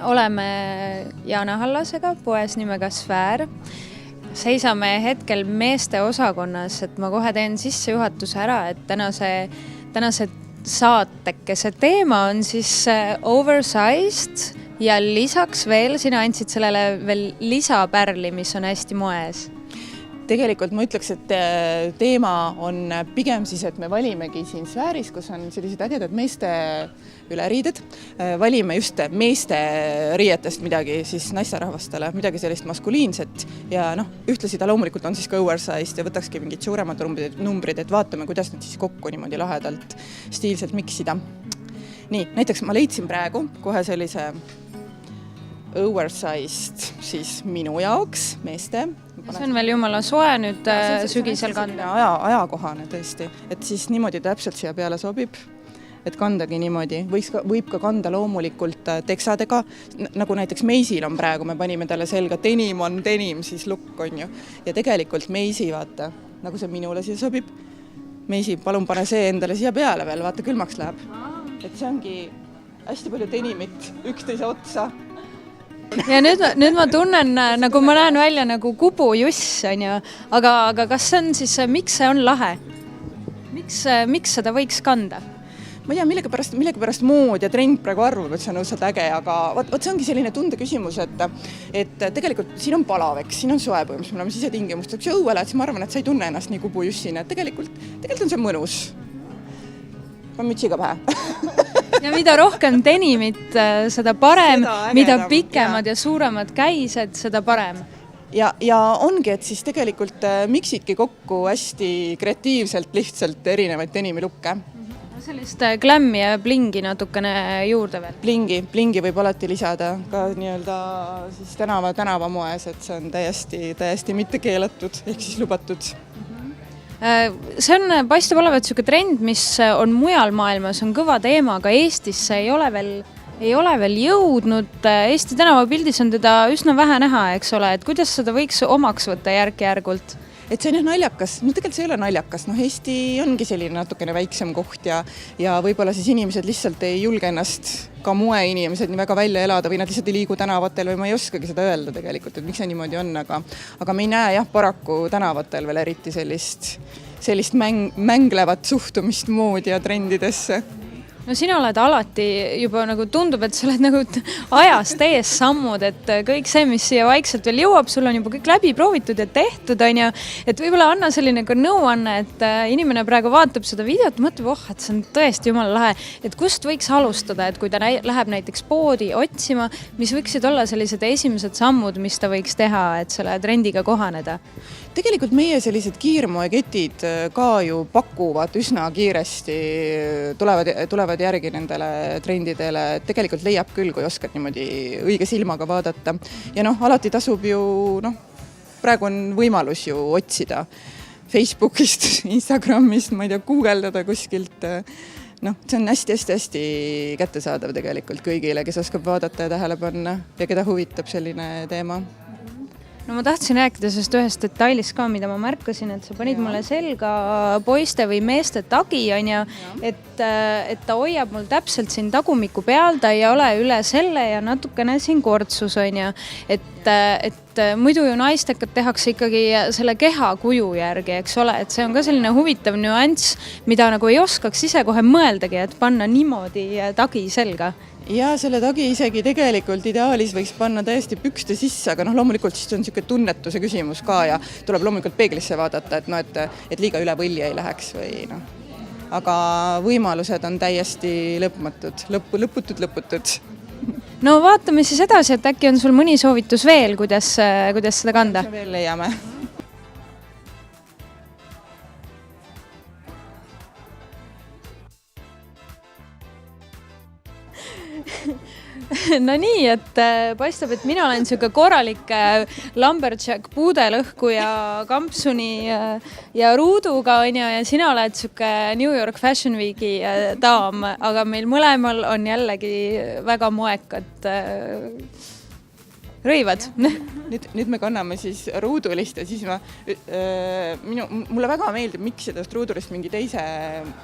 oleme Jaana Hallasega poes nimega Sfäär. Seisame hetkel meeste osakonnas, et ma kohe teen sissejuhatuse ära, et tänase saatekese teema on siis oversized ja lisaks veel, sina andsid sellele veel lisapärli, mis on hästi moes. Tegelikult ma ütleks, et teema on pigem siis, et me valimegi siin Sfääris, kus on sellised ägedad meeste üleriided. Valime just meeste riietest midagi siis naisterahvastele, midagi sellist maskuliinset ja ühtlasi ta loomulikult on siis ka oversized ja võtakski mingid suuremad numbrid, et vaatame, kuidas need siis kokku niimoodi lahedalt stiilselt miksida. Nii, näiteks ma leidsin praegu kohe sellise oversized siis minu jaoks meeste. See on veel jumala soe nüüd sügisel kanda. Ajakohane tõesti, et siis niimoodi täpselt siia peale sobib, et kandagi niimoodi. Võib ka kanda loomulikult teksadega, nagu näiteks Meisil on praegu, me panime talle selga denim on denim, siis lukk on ju. Ja tegelikult Meisi, vaata, nagu see minule siia sobib. Meisi, palun pane see endale siia peale veel, vaata külmaks läheb. Et see ongi hästi palju denimit üksteise otsa. Ja nüüd ma tunnen, nagu ma näen välja nagu kubujuss, on ju, aga kas see on siis, miks see on lahe? Miks seda võiks kanda? Ma ei tea, millegipärast mood ja trend praegu arvab, et see on õudselt äge, aga see ongi selline tunde küsimus, et tegelikult siin on palav, eks, siin on soe põhimõtteliselt, me oleme sisetingimustel, kui õue lähed, siis ma arvan, et sa ei tunne ennast nii kubujussina, et tegelikult on see mõnus. Ma mütsiga pähe. Ja mida rohkem denimit, seda parem, mida pikemad ja suuremad käised, seda parem. Ja ongi, et siis tegelikult miksidki kokku hästi kreatiivselt, lihtsalt erinevaid denimilukke. Sellist glammi ja blingi natukene juurde veel. Blingi võib alati lisada ka nii-öelda siis tänava moes, et see on täiesti mitte keelatud, ehk siis lubatud. See on paistab olevat selline trend, mis on mujal maailmas, on kõva teema, aga Eestisse ei ole veel jõudnud. Eesti tänavapildis on teda üsna vähe näha, eks ole, et kuidas seda võiks omaks võtta järk-järgult? Et see on naljakas, tegelikult see ei ole naljakas, Eesti ongi selline natukene väiksem koht ja võib-olla siis inimesed lihtsalt ei julge ennast, ka moeinimesed nii väga välja elada või nad lihtsalt ei liigu tänavatel või ma ei oskagi seda öelda tegelikult, et miks see niimoodi on, aga me ei näe paraku tänavatel veel eriti sellist mänglevat suhtumist moodi ja trendidesse. No sina oled alati juba nagu tundub, et sa oled nagu ajast ees sammud, et kõik see, mis siia vaikselt veel jõuab, sul on juba kõik läbi proovitud ja tehtud, on ju, et võib-olla anna selline ka nõuanne, et inimene praegu vaatab seda videot, mõtleb, et see on tõesti jumala lahe, et kust võiks alustada, et kui ta läheb näiteks poodi otsima, mis võiksid olla sellised esimesed sammud, mis ta võiks teha, et selle trendiga kohaneda? Tegelikult meie sellised kiirmoeketid ka ju pakuvad üsna kiiresti, tulevad järgi nendele trendidele, tegelikult leiab küll, kui oskad niimoodi õige silmaga vaadata. Ja alati tasub ju, praegu on võimalus ju otsida Facebookist, Instagramist, ma ei tea, guugeldada kuskilt. See on hästi kättesaadav tegelikult kõigile, kes oskab vaadata ja tähele panna ja keda huvitab selline teema. No ma tahtsin rääkida sellest ühest detailist ka, mida ma märkasin, et sa panid mulle selga poiste või meeste tagi, on ju, et ta hoiab mul täpselt siin tagumiku peal, ta ei ole üle selle ja natukene siin kortsus, on ju, et muidu ju naistekad tehakse ikkagi selle keha kuju järgi, eks ole, et see on ka selline huvitav nüanss, mida nagu ei oskaks ise kohe mõeldagi, et panna niimoodi tagi selga. Ja selle tagi isegi tegelikult ideaalis võiks panna täiesti pükste sisse, aga loomulikult siis on niisugune tunnetuse küsimus ka ja tuleb loomulikult peeglisse vaadata, et liiga üle võlli ei läheks või Aga võimalused on täiesti lõputud. No vaatame siis edasi, et äkki on sul mõni soovitus veel, kuidas seda kanda? Veel leiame. No nii, et paistab, et mina olen selline korralik lumberjack puudelõhku ja kampsuni ja ruuduga, on ju, ja sina oled selline New York Fashion Weeki daam, aga meil mõlemal on jällegi väga moekad rõivad. Nüüd me kanname siis ruudulist ja siis mulle väga meeldib miksida ruudulist mingi teise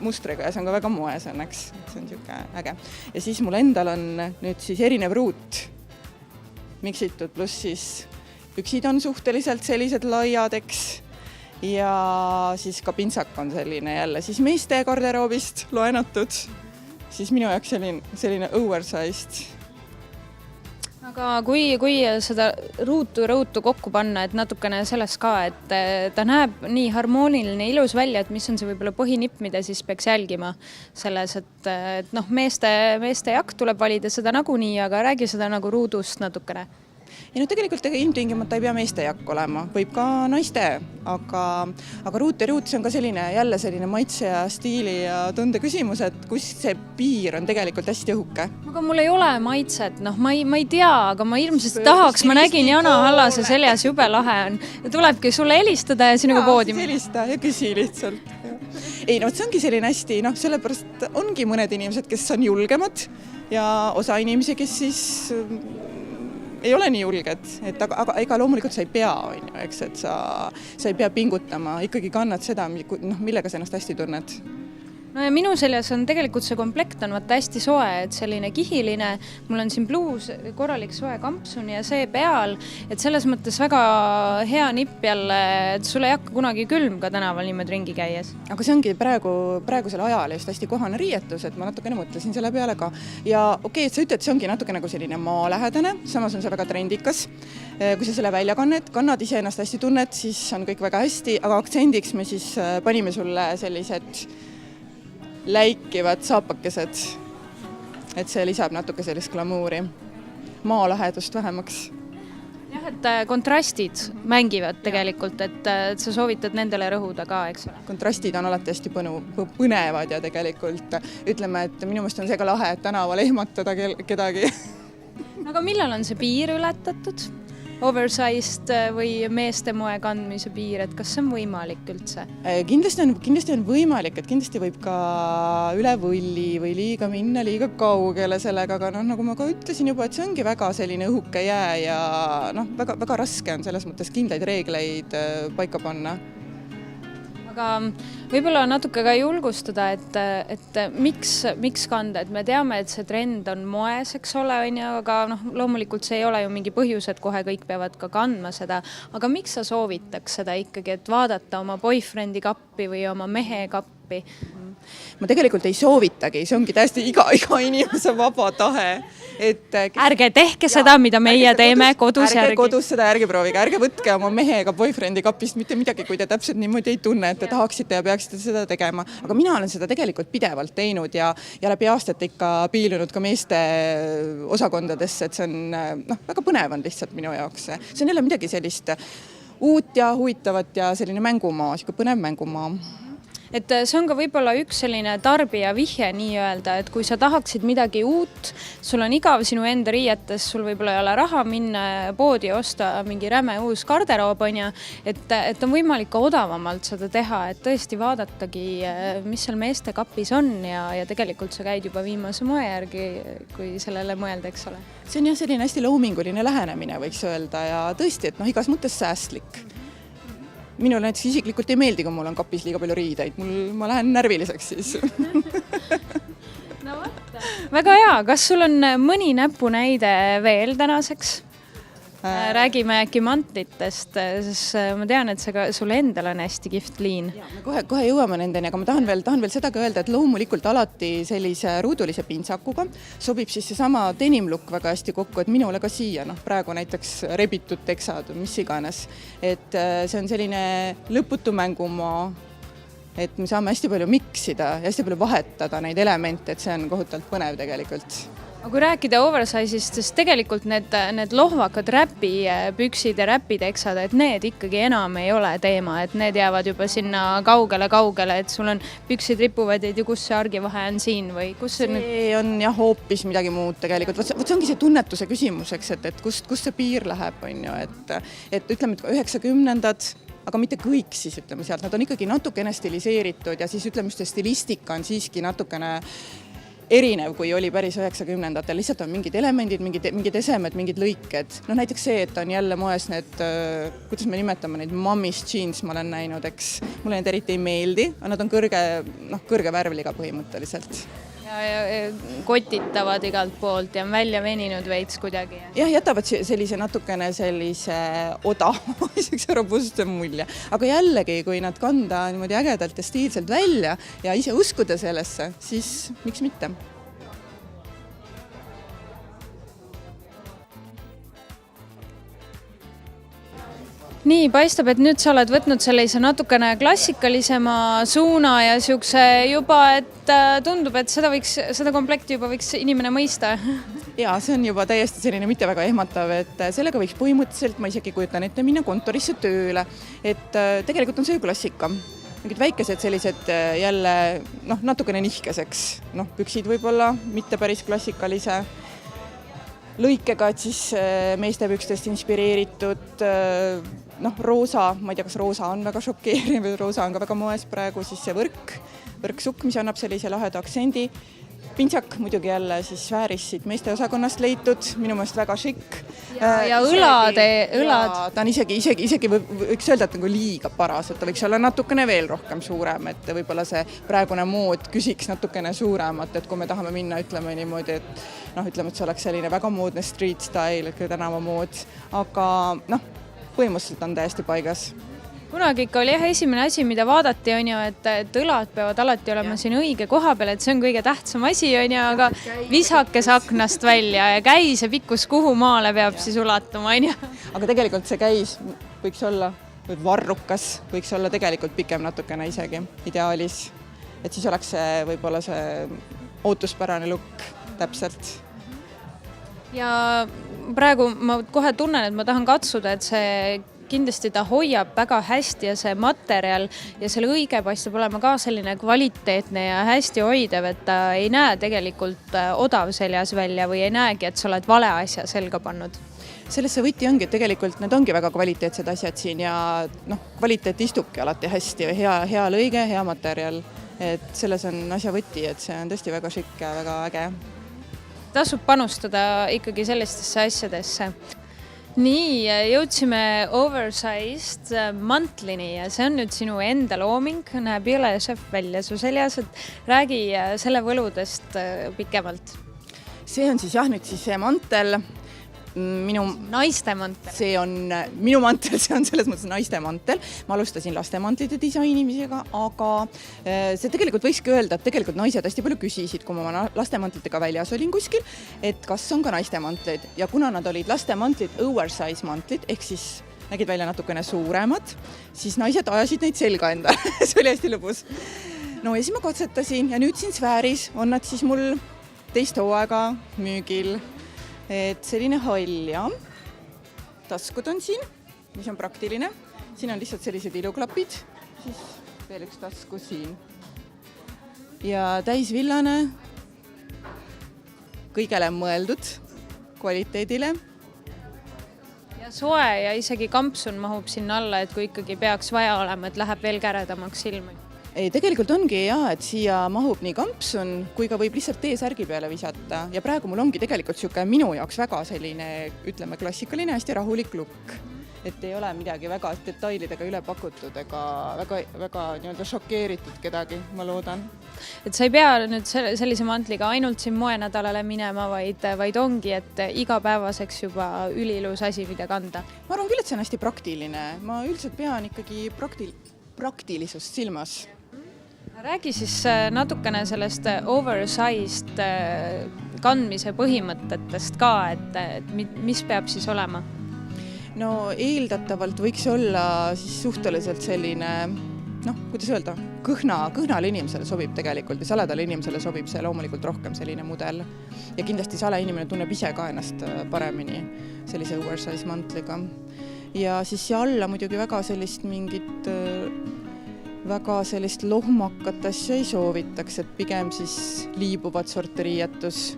mustriga ja see on ka väga moes õnneks. See on niisugune äge. Ja siis mul endal on nüüd siis erinev ruut miksitud, pluss siis püksid on suhteliselt sellised laiad, eks. Ja siis ka pintsak on selline jälle siis meeste garderoobist loenatud, siis minu jaoks selline oversized. Aga kui seda ruutu kokku panna, et natukene sellest ka, et ta näeb nii harmooniline, ilus välja, et mis on see võib-olla põhinipp, mida siis peaks jälgima selles, et noh, meeste jakk tuleb valida seda nagunii, aga räägi seda nagu ruudust natukene. Ja tegelikult ilmtingimata ei pea meeste jakk olema, võib ka naiste, aga ruut, see on ka jälle selline maitse ja stiili ja tunde küsimus, et kus see piir on tegelikult hästi õhuke. Aga mul ei ole maitset, ma ei tea, aga ma ilmselt tahaks, ma nägin Jana Hallase seljas jube lahe on. Tulebki sulle helistada ja sinuga poodium. Helista ja küsi lihtsalt. Ei, see ongi selline hästi, sellepärast ongi mõned inimesed, kes on julgemad ja osa inimesi, kes siis ei ole nii julged, aga ega loomulikult sa ei pea, eks, et sa ei pea pingutama, ikkagi kannad seda, millega sa ennast hästi tunned. No ja minu seljas on tegelikult see komplekt on hästi soe, et selline kihiline, mul on siin bluus korralik soe kampsun ja see peal, et selles mõttes väga hea nipp jälle, et sulle ei hakka kunagi külm ka tänaval niimoodi ringi käies. Aga see ongi praegusel ajal just hästi kohane riietus, et ma natukene mõtlesin selle peale ka. Ja okei, et sa ütled, see ongi natuke nagu selline maalähedane, samas on see väga trendikas. Kui sa selle välja kannad ise ennast hästi tunned, siis on kõik väga hästi, aga aktsendiks me siis panime sulle sellised läikivad saapakesed, et see lisab natuke sellist glamuuri, maalähedust vähemaks. Jah, et kontrastid mängivad tegelikult, et sa soovitad nendele rõhuda ka, eks ole? Kontrastid on alati hästi põnevad ja tegelikult ütleme, et minu meelest on see ka lahe, et tänaval ehmatada kedagi. Aga millal on see piir ületatud? Oversized või meeste moe kandmise piir, et kas see on võimalik üldse? Kindlasti on võimalik, et kindlasti võib ka üle võlli või liiga kaugele sellega, aga nagu ma ka ütlesin juba, et see ongi väga selline õhuke jää ja väga raske on selles mõttes kindlaid reegleid paika panna. Aga võib-olla natuke ka julgustada, et miks kanda, et me teame, et see trend on moes, eks ole, aga loomulikult see ei ole ju mingi põhjus, et kohe kõik peavad ka kandma seda, aga miks sa soovitaks seda ikkagi, et vaadata oma boyfriend'i kappi või oma mehe kappi? Ma tegelikult ei soovitagi, see ongi täiesti iga inimese vaba tahe. Ärge tehke seda, mida meie teeme kodus järgi. Ärge kodus seda järgi proovige, ärge võtke oma mehega boyfriend'i kapist mitte midagi, kui te täpselt niimoodi ei tunne, et te tahaksite ja peaksite seda tegema. Aga mina olen seda tegelikult pidevalt teinud ja läbi aastate ikka piilunud ka meeste osakondadesse, et see on väga põnev on lihtsalt minu jaoks. See on jälle midagi sellist uut ja huvitavat ja selline mängumaa, põnev mängumaa. Et see on ka võib-olla üks selline tarbija vihje nii-öelda, et kui sa tahaksid midagi uut, sul on igav sinu enda riietes, sul võib-olla ei ole raha minna poodi osta mingi räme uus garderoob, et on võimalik ka odavamalt seda teha, et tõesti vaadatagi, mis seal meeste kapis on ja tegelikult sa käid juba viimase moe järgi, kui sellele mõelda, eks ole. See on jah selline hästi loominguline lähenemine, võiks öelda, ja tõesti, et igas mõttes säästlik. Minul näiteks isiklikult ei meeldi, kui mul on kapis liiga palju riideid. Ma lähen närviliseks siis. No võtta. Väga hea. Kas sul on mõni näpunäide veel tänaseks? Räägime äkki mantlitest, sest ma tean, et sul endal on hästi kihvt liin. Kohe jõuame nendeni, aga ma tahan veel seda ka öelda, et loomulikult alati sellise ruudulise pintsakuga sobib siis seesama denim look väga hästi kokku, et minule ka siia, praegu näiteks rebitud teksad, mis iganes. Et see on selline lõputu mängumaa, et me saame hästi palju miksida ja hästi palju vahetada neid elemente, et see on kohutavalt põnev tegelikult. Aga kui rääkida oversize'ist, siis tegelikult need lohvakad räpipüksid ja räpiteksad, et need ikkagi enam ei ole teema, et need jäävad juba sinna kaugele, et sul on püksid ripuvad ja kus see argivahe on siin või kus see nüüd? See on jah hoopis midagi muud tegelikult. Võt see ongi see tunnetuse küsimuseks, et kust see piir läheb, on ju, et ütleme, et 90-ndad, aga mitte kõik siis ütleme sealt, nad on ikkagi natukene stiliseeritud ja siis ütleme, just stilistika on siiski natukene erinev, kui oli päris 90-ndatel, lihtsalt on mingid elemendid, mingid esemed, mingid lõiked. Näiteks see, et on jälle moes need, kuidas me nimetame neid mommis jeans, ma olen näinud, eks. Mulle need eriti ei meeldi, aga nad on kõrge värvliga põhimõtteliselt. ja kotitavad igalt poolt ja on välja veninud veits kuidagi. Jah, jätavad sellise natukene sellise odava, isegi robustse mulje. Aga jällegi, kui nad kanda niimoodi ägedalt ja stiilselt välja ja ise uskuda sellesse, siis miks mitte? Nii, paistab, et nüüd sa oled võtnud sellise natukene klassikalisema suuna ja siukse juba, et tundub, et seda komplekti juba võiks inimene mõista. Ja see on juba täiesti selline mitte väga ehmatav, et sellega võiks põhimõtteliselt, ma isegi kujutan ette, minna kontorisse tööle, et tegelikult on see ju klassika. Mingid väikesed sellised jälle natukene nihkeseks, püksid võib-olla mitte päris klassikalise lõikega, et siis meestepükstest inspireeritud roosa, ma ei tea, kas roosa on väga šokeeriv, roosa on ka väga moes praegu, siis see võrksukk, mis annab sellise laheda aktsendi. Pintsak muidugi jälle siis väärissid meeste osakonnast leitud, minu mõelest väga šikk. Ja õlad. Ta on isegi võiks öelda, et nagu liiga paras, et ta võiks olla natukene veel rohkem suurem, et võib-olla see praegune mood küsiks natukene suuremat, et kui me tahame minna, ütleme niimoodi, et ütleme, et see oleks selline väga moodne street style, tänavamood, aga põhimõtteliselt on täiesti paigas. Kunagi ikka oli esimene asi, mida vaadati, on ju, et õlad peavad alati olema siin õige koha peal, et see on kõige tähtsam asi, on ju, aga visakes aknast välja ja käis ja pikkus kuhu maale peab siis ulatuma, on ju. Aga tegelikult see käis võiks olla, või varrukas võiks olla tegelikult pikem natukene isegi ideaalis, et siis oleks see võib-olla see ootuspärane lukk täpselt. Ja praegu ma kohe tunnen, et ma tahan katsuda, et see kindlasti ta hoiab väga hästi ja see materjal ja selle õige paistab olema ka selline kvaliteetne ja hästi hoidev, et ta ei näe tegelikult odav seljas välja või ei näegi, et sa oled vale asja selga pannud. Sellesse võti ongi, et tegelikult need ongi väga kvaliteetsed asjad siin ja kvaliteet istubki alati hästi, hea lõige, hea materjal, et selles on asja võti, et see on tõesti väga šikk ja väga äge. Tasub panustada ikkagi sellistesse asjadesse. Nii, jõudsime oversized mantlini ja see on nüüd sinu enda looming, näeb jõle šef välja su seljas, et räägi selle võludest pikemalt. See on siis nüüd see mantel, naiste mantel. See on minu mantel, see on selles mõttes naiste mantel. Ma alustasin lastemantlite disainimisega, aga see tegelikult võikski öelda, et tegelikult naised hästi palju küsisid, kui ma lastemantlitega väljas olin kuskil, et kas on ka naiste mantlid. Ja kuna nad olid lastemantlid, oversize mantlid, ehk siis nägid välja natukene suuremad, siis naised ajasid neid selga enda. See oli hästi lõbus. No ja siis ma katsetasin ja nüüd siin Sfääris on nad siis mul teist hooaega müügil. Et selline hall ja taskud on siin, mis on praktiline. Siin on lihtsalt sellised iluklapid, siis veel üks tasku siin. Ja täisvillane, kõigele mõeldud, kvaliteedile. Ja soe ja isegi kampsun mahub sinna alla, et kui ikkagi peaks vaja olema, et läheb veel käredamaks silma. Ei, tegelikult ongi et siia mahub nii kampsun, kui ka võib lihtsalt T-särgi peale visata. Ja praegu mul ongi tegelikult minu jaoks väga selline, ütleme, klassikaline, hästi rahulik lukk. Et ei ole midagi väga detailidega üle pakutud ega väga nii-öelda šokeeritud kedagi, ma loodan. Et sa ei pea nüüd sellise mantliga ainult siin moenädalale minema, vaid ongi, et igapäevaseks juba ülilus asi, mida kanda. Ma arvan küll, et see on hästi praktiline. Ma üldiselt pean ikkagi praktilisust silmas. Räägi siis natukene sellest oversized kandmise põhimõtetest ka, et mis peab siis olema? No eeldatavalt võiks olla siis suhteliselt selline, kuidas öelda, kõhnale inimesele sobib tegelikult ja saledale inimesele sobib see loomulikult rohkem selline mudel. Ja kindlasti sale inimene tunneb ise ka ennast paremini sellise oversize mantliga. Ja siis siia alla muidugi väga sellist lohmakat asja ei soovitaks, et pigem siis liibuvad sorti riietus.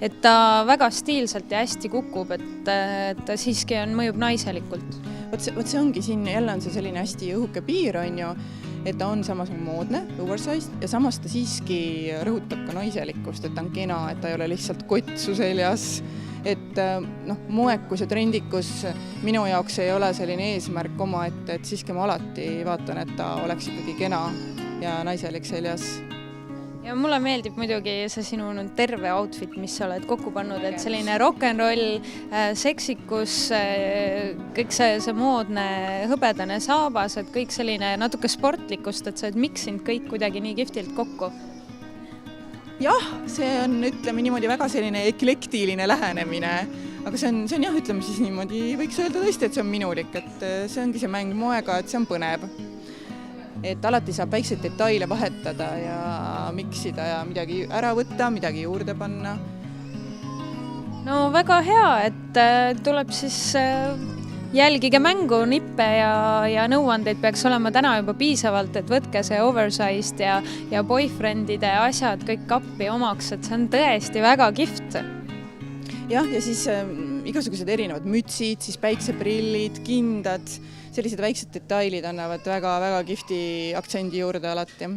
Et ta väga stiilselt ja hästi kukub, et ta siiski mõjub naiselikult. Vot see ongi siin, jälle on see selline hästi õhuke piir, on ju, et ta on samas moodne, oversized ja samas ta siiski rõhutab ka naiselikkust, et ta on kena, et ta ei ole lihtsalt kotsu seljas. Et moekus ja trendikus minu jaoks ei ole selline eesmärk oma, et siiski ma alati vaatan, et ta oleks ikkagi kena ja naiselik seljas. ja mulle meeldib muidugi see sinu nüüd terve outfit, mis sa oled kokku pannud, et selline rock'n'roll, seksikus, kõik see moodne hõbedane saabas, et kõik selline natuke sportlikust, et sa oled miksinud kõik kuidagi nii kihvtilt kokku. Jah, see on, ütleme niimoodi, väga selline eklektiline lähenemine, aga see on jah, ütleme siis niimoodi, võiks öelda tõesti, et see on minulik, et see ongi see mäng moega, et see on põnev. Et alati saab väikseid detaile vahetada ja miksida ja midagi ära võtta, midagi juurde panna. No väga hea, et tuleb siis jälgige mängu, nippe ja nõuandeid peaks olema täna juba piisavalt, et võtke see oversized ja boyfriendide asjad kõik kappi omaks, et see on tõesti väga kihvt. Jah, ja siis igasugused erinevad mütsid, siis päikseprillid, kindad, sellised väiksed detailid annavad väga-väga kihvti aktsendi juurde alati.